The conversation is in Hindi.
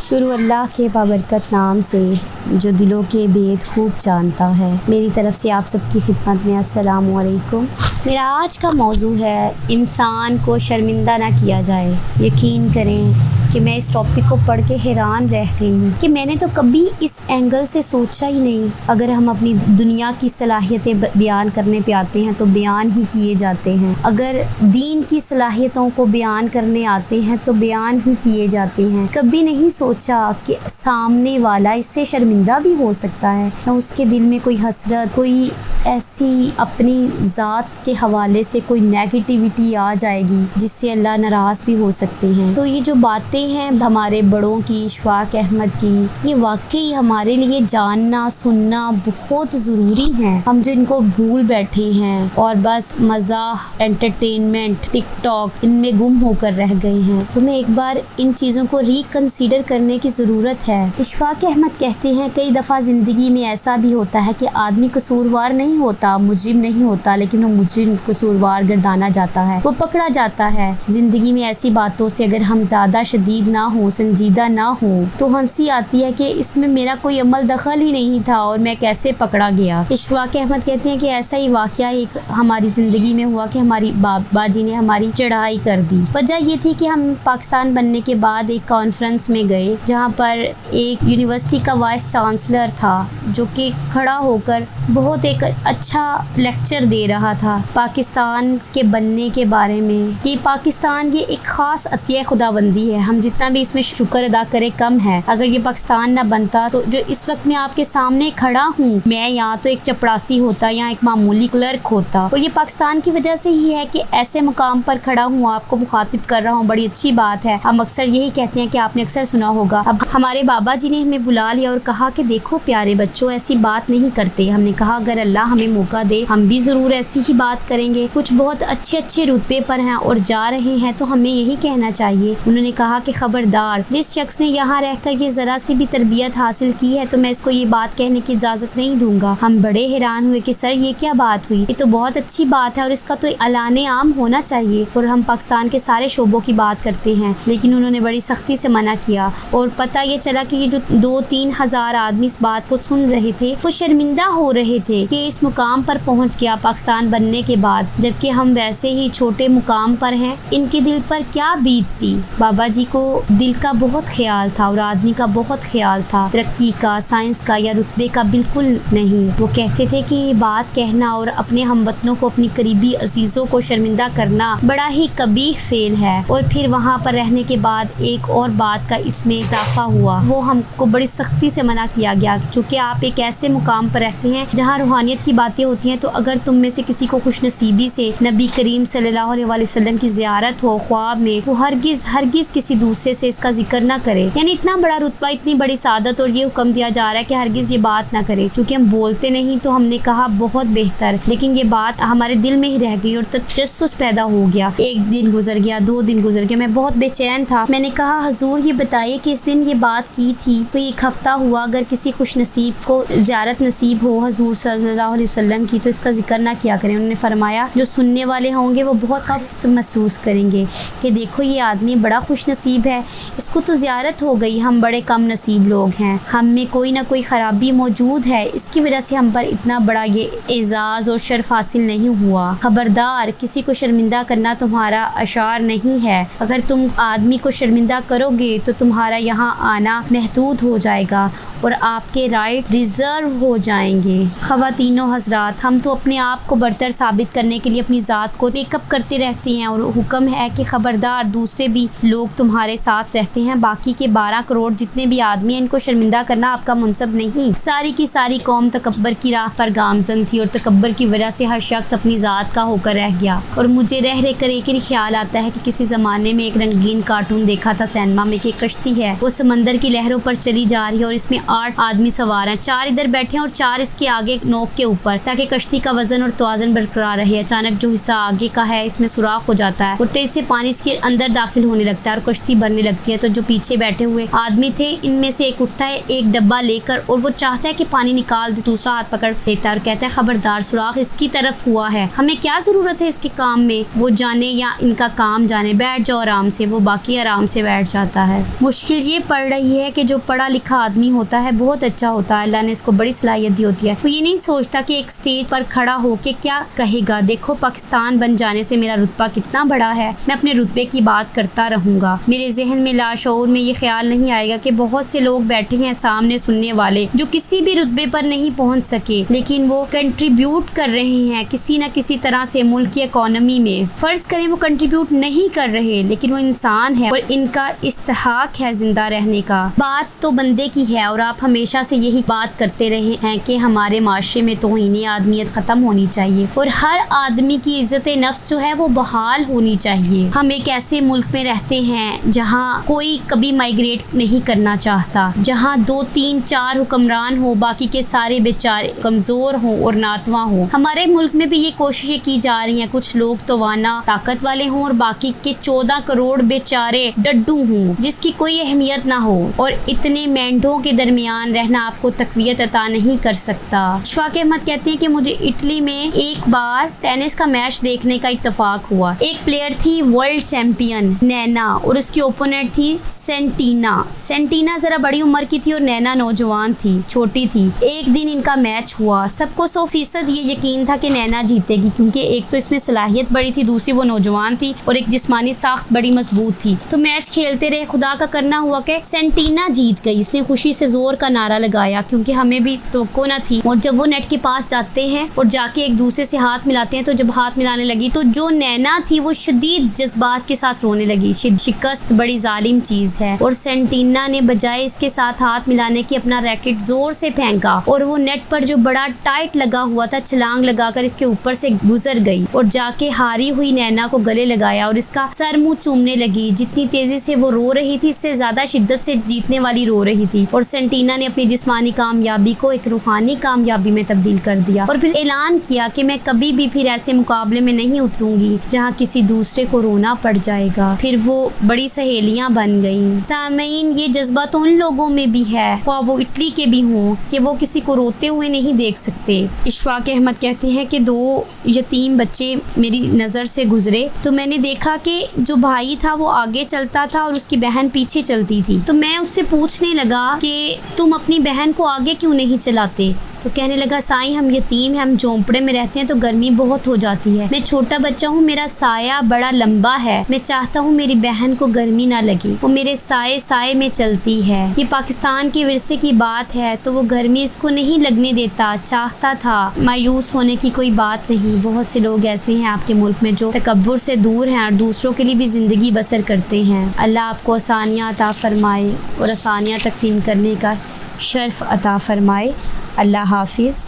शुरू अल्लाह के बाबरकत नाम से जो दिलों के भेद खूब जानता है। मेरी तरफ से आप सबकी खिदमत में अस्सलाम वालेकुम। मेरा आज का मौजू है इंसान को शर्मिंदा ना किया जाए। यकीन करें कि मैं इस टॉपिक को पढ़ के हैरान रह गई हूँ कि मैंने तो कभी इस एंगल से सोचा ही नहीं। अगर हम अपनी दुनिया की सलाहियतें बयान करने पे आते हैं तो बयान ही किए जाते हैं। अगर दीन की सलाहियतों को बयान करने आते हैं तो बयान ही किए जाते हैं। कभी नहीं सोचा कि सामने वाला इससे शर्मिंदा भी हो सकता है या उसके दिल में कोई हसरत, कोई ऐसी अपनी ज़ात के हवाले से कोई नेगेटिविटी आ जाएगी जिससे अल्लाह नाराज़ भी हो सकते हैं। तो ये जो बातें हैं हमारे बड़ों की, इशफाक अहमद की, ये वाकई हमारे लिए जानना सुनना बहुत ज़रूरी है। हम जो इनको भूल बैठे हैं और बस मज़ाह, एंटरटेनमेंट, टिकटॉक इनमें गुम होकर रह गए हैं। तो हमें एक बार इन चीज़ों को रिकंसीडर करने की ज़रूरत है। इशफाक अहमद कहते हैं कई दफ़ा ज़िंदगी में ऐसा भी होता है कि आदमी कसूरवार नहीं होता, मुजरिम नहीं होता, लेकिन वो मुजरिम कसूरवार गर्दाना जाता है, वो पकड़ा जाता है। ज़िंदगी में ऐसी बातों से अगर हम ज़्यादा शदीद ना हो, संजीदा ना हो तो हंसी आती है कि इसमें मेरा कोई अमल दखल ही नहीं था और मैं कैसे पकड़ा गया। इशफाक अहमद कहते हैं कि ऐसा ही वाक़या एक हमारी ज़िंदगी में हुआ कि हमारी बाबा जी ने हमारी चढ़ाई कर दी। वजह ये थी कि हम पाकिस्तान बनने के बाद एक कॉन्फ्रेंस में गए जहाँ पर एक यूनिवर्सिटी का वाइस चांसलर था जो कि खड़ा होकर बहुत एक अच्छा लेक्चर दे रहा था पाकिस्तान के बनने के बारे में कि पाकिस्तान ये एक ख़ास अतिया खुदाबंदी है। हम जितना भी इसमें शुक्र अदा करें कम है। अगर ये पाकिस्तान ना बनता तो जो इस वक्त मैं आपके सामने खड़ा हूँ, मैं यहाँ तो एक चपरासी होता, यहाँ एक मामूली क्लर्क होता, और ये पाकिस्तान की वजह से ही है कि ऐसे मुकाम पर खड़ा हूँ, आपको मुखातिब कर रहा हूँ। बड़ी अच्छी बात है। हम अक्सर यही कहते हैं कि आपने अक्सर सुना होगा। अब हमारे बाबा जी ने हमें बुला लिया और कहा कि देखो प्यारे बच्चों, ऐसी बात नहीं करते। हमने कहा अगर अल्लाह हमें मौका दे हम भी ज़रूर ऐसी ही बात करेंगे। कुछ बहुत अच्छे अच्छे रुतबे पर हैं और जा रहे हैं तो हमें यही कहना चाहिए। उन्होंने कहा कि खबरदार, जिस शख्स ने यहाँ रहकर ये ज़रा सी भी तरबियत हासिल की है तो मैं इसको ये बात कहने की इजाज़त नहीं दूंगा। हम बड़े हैरान हुए कि सर ये क्या बात हुई, ये तो बहुत अच्छी बात है और इसका तो ऐलान आम होना चाहिए और हम पाकिस्तान के सारे शोबों की बात करते हैं। लेकिन उन्होंने बड़ी सख्ती से मना किया और पता ये चला कि ये जो 2-3 हज़ार आदमी इस बात को सुन रहे थे वो शर्मिंदा हो रहे थे कि इस मुकाम पर पहुँच गया पाकिस्तान बनने के बाद, जबकि हम वैसे ही छोटे मुकाम पर हैं। इनके दिल पर क्या बीतती। बाबा जी को दिल का बहुत ख्याल था और आदमी का बहुत ख्याल था, तरक्की का, साइंस का या रुतबे का बिल्कुल नहीं। वो कहते थे कि ये बात कहना और अपने हमवतनों को, अपनी करीबी अजीज़ों को शर्मिंदा करना बड़ा ही कबीह फेल है। और फिर वहाँ पर रहने के बाद एक और बात का इसमें इजाफा हुआ, वो हमको बड़ी सख्ती से मना किया गया क्योंकि आप एक ऐसे मुकाम पर रहते हैं जहाँ रूहानियत की बातें होती हैं। तो अगर तुम में से किसी को खुशनसीबी से नबी करीम सल्लल्लाहु अलैहि वसल्लम की ज़ियारत हो ख्वाब में, वो हरगिज़ किसी दूसरे से इसका जिक्र ना करे। यानी इतना बड़ा रुतबा, इतनी बड़ी सादत और ये हुक्म दिया जा रहा है कि हरगिज़ ये बात ना करे। क्योंकि हम बोलते नहीं तो हमने कहा बहुत बेहतर, लेकिन ये बात हमारे दिल में ही रह गई और तजस्सुस पैदा हो गया। एक दिन गुजर गया, 2 दिन गुजर गया, मैं बहुत बेचैन था। मैंने कहा हजूर ये बताइए कि इस दिन ये बात की थी तो एक हफ्ता हुआ, अगर किसी खुशनसीब को ज़ियारत नसीब हो हजूर सल्लल्लाहु अलैहि वसल्लम की तो इसका जिक्र ना किया करें। उन्होंने फरमाया जो सुनने वाले होंगे वो बहुत खफ्त महसूस करेंगे कि देखो ये आदमी बड़ा खुश नसीब है, इसको तो ज़ियारत हो गई, हम बड़े कम नसीब लोग हैं, हम में कोई ना कोई ख़राबी मौजूद है, इसकी वजह से हम पर इतना बड़ा ये एजाज़ और शर्फ हासिल नहीं हुआ। खबरदार, किसी को शर्मिंदा करना तुम्हारा अशार नहीं है। अगर तुम आदमी को शर्मिंदा करोगे तो तुम्हारा यहाँ आना महदूद हो जाएगा और आपके राइट रिज़र्व हो जाएंगे। ख़वातीनो हज़रात, हम तो अपने आप को बरतर साबित करने के लिए अपनी ज़ात को मेकअप करते रहते हैं और हुक्म है कि ख़बरदार, दूसरे भी लोग तुम्हारे साथ रहते हैं। बाकी के 12 करोड़ जितने भी आदमी हैं इनको शर्मिंदा करना आपका मुनसब नहीं। सारी की सारी कौम तकब्बर की राह पर गामज़न थी और तकब्बर की वजह से हर शख्स अपनी ज़ात का होकर रह गया। और मुझे रह कर एक ही ख्याल आता है कि किसी ज़माने में एक रंगीन कार्टून देखा था सिनेमा में कि कश्ती है, वो समंदर की लहरों पर चली जा रही है और इसमें 8 आदमी सवार हैं, 4 इधर बैठे हैं और 4 इसके आगे नोक के ऊपर, ताकि कश्ती का वजन और तवाज़ुन बरकरार रहे। अचानक जो हिस्सा आगे का है इसमें सुराख हो जाता है और तेज से पानी इसके अंदर दाखिल होने लगता है और कश्ती सुस्ती बनने लगती है। तो जो पीछे बैठे हुए आदमी थे, इनमें से एक उठता है एक डब्बा लेकर और वो चाहता है कि पानी निकाल दे, दूसरा हाथ पकड़ लेता है और कहता है खबरदार, सुराख इसकी तरफ हुआ है, हमें क्या जरूरत है इसके काम में, वो जाने या इनका काम जाने, बैठ जाओ आराम से। वो बाकी आराम से बैठ जाता है। मुश्किल ये पड़ रही है कि जो पढ़ा लिखा आदमी होता है बहुत अच्छा होता है, अल्लाह ने इसको बड़ी सलाहियत दी होती है, वो ये नहीं सोचता कि एक स्टेज पर खड़ा होके क्या कहेगा, देखो पाकिस्तान बन जाने से मेरा रुतबा कितना बड़ा है, मैं अपने रुतबे की बात करता रहूंगा। मेरे जहन में लाशऊर में ये ख्याल नहीं आएगा कि बहुत से लोग बैठे हैं सामने सुनने वाले जो किसी भी रुतबे पर नहीं पहुंच सके, लेकिन वो कंट्रीब्यूट कर रहे हैं किसी न किसी तरह से मुल्क की इकोनॉमी में। फर्ज करें वो कंट्रीब्यूट नहीं कर रहे, लेकिन वो इंसान है और इनका इस्तेहाक है जिंदा रहने का। बात तो बंदे की है और आप हमेशा से यही बात करते रहे हैं कि हमारे माशरे में तौहीन आदमियत खत्म होनी चाहिए और हर आदमी की इज्जत नफ्स जो है वो बहाल होनी चाहिए। हम एक ऐसे मुल्क में रहते हैं जहाँ कोई कभी माइग्रेट नहीं करना चाहता, जहाँ 2 3 4 हुक्मरान हो, बाकी के सारे बेचारे कमजोर हों और नातवा हों। हमारे मुल्क में भी ये कोशिशें की जा रही हैं, कुछ लोग तो वाना ताकत वाले हों और बाकी के 14 करोड़ बेचारे डड्डू हों जिसकी कोई अहमियत ना हो, और इतने मेंढों के दरमियान रहना आपको तकवीयत अता नहीं कर सकता। इशफाक अहमद कहते हैं कि मुझे इटली में एक बार टेनिस का मैच देखने का इत्तेफाक हुआ। एक प्लेयर थी वर्ल्ड चैंपियन नैना और उसकी ओपोनेंट थी सेंटीना। सेंटीना जरा बड़ी उम्र की थी और नैना नौजवान थी, छोटी थी। एक दिन इनका मैच हुआ, सबको 100% ये यकीन था कि नैना जीतेगी, क्योंकि एक तो इसमें सलाहियत बड़ी थी, दूसरी वो नौजवान थी और एक जिस्मानी साख्त बड़ी मजबूत थी। तो मैच खेलते रहे, खुदा का करना हुआ कि सेंटीना जीत गई। इसने खुशी से जोर का नारा लगाया क्योंकि हमें भी तवक्को न थी। और जब वो नेट के पास जाते हैं और जाके एक दूसरे से हाथ मिलाते हैं, तो जब हाथ मिलाने लगी तो जो नैना थी वो शदीद जज्बात के साथ रोने लगी। शिकस्त बड़ी जालिम चीज है और सेंटीना ने बजाय इसके साथ हाथ मिलाने की अपना रैकेट जोर से फेंका और वो नेट पर जो बड़ा टाइट लगा हुआ था छलांग लगाकर इसके ऊपर से गुजर गई और जाके हारी हुई नैना को गले लगाया और इसका सर मुंह चूमने लगी। जितनी तेजी से वो रो रही थी, इससे ज्यादा शिद्दत से जीतने वाली रो रही थी। और सेंटीना ने अपनी जिस्मानी कामयाबी को एक रूहानी कामयाबी में तब्दील कर दिया और फिर ऐलान किया कि मैं कभी भी फिर ऐसे मुकाबले में नहीं उतरूंगी जहां किसी दूसरे को रोना पड़ जाएगा। फिर वो बड़ी सहेलियां बन गईं। सामईन, ये जज्बा तो उन लोगों में भी है, ख्वाह वो इटली के भी हों, कि वो किसी को रोते हुए नहीं देख सकते। इशफाक अहमद कहते हैं कि 2 यतीम बच्चे मेरी नज़र से गुजरे तो मैंने देखा कि जो भाई था वो आगे चलता था और उसकी बहन पीछे चलती थी। तो मैं उससे पूछने लगा कि तुम अपनी बहन को आगे क्यों नहीं चलाते? तो कहने लगा, साईं हम यतीम हैं, हम झोंपड़े में रहते हैं तो गर्मी बहुत हो जाती है, मैं छोटा बच्चा हूँ, मेरा साया बड़ा लंबा है, मैं चाहता हूँ मेरी बहन को गर्मी ना लगे, वो मेरे साए साए में चलती है। ये पाकिस्तान के विरसे की बात है तो वो गर्मी इसको नहीं लगने देता, चाहता था। मायूस होने की कोई बात नहीं। बहुत से लोग ऐसे हैं आपके मुल्क में जो तकब्बुर से दूर हैं और दूसरों के लिए भी ज़िंदगी बसर करते हैं। अल्लाह आपको आसानियाँ अता फरमाए और आसानियाँ तकसीम करने का शर्फ अता फरमाए। अल्लाह हाफिज़।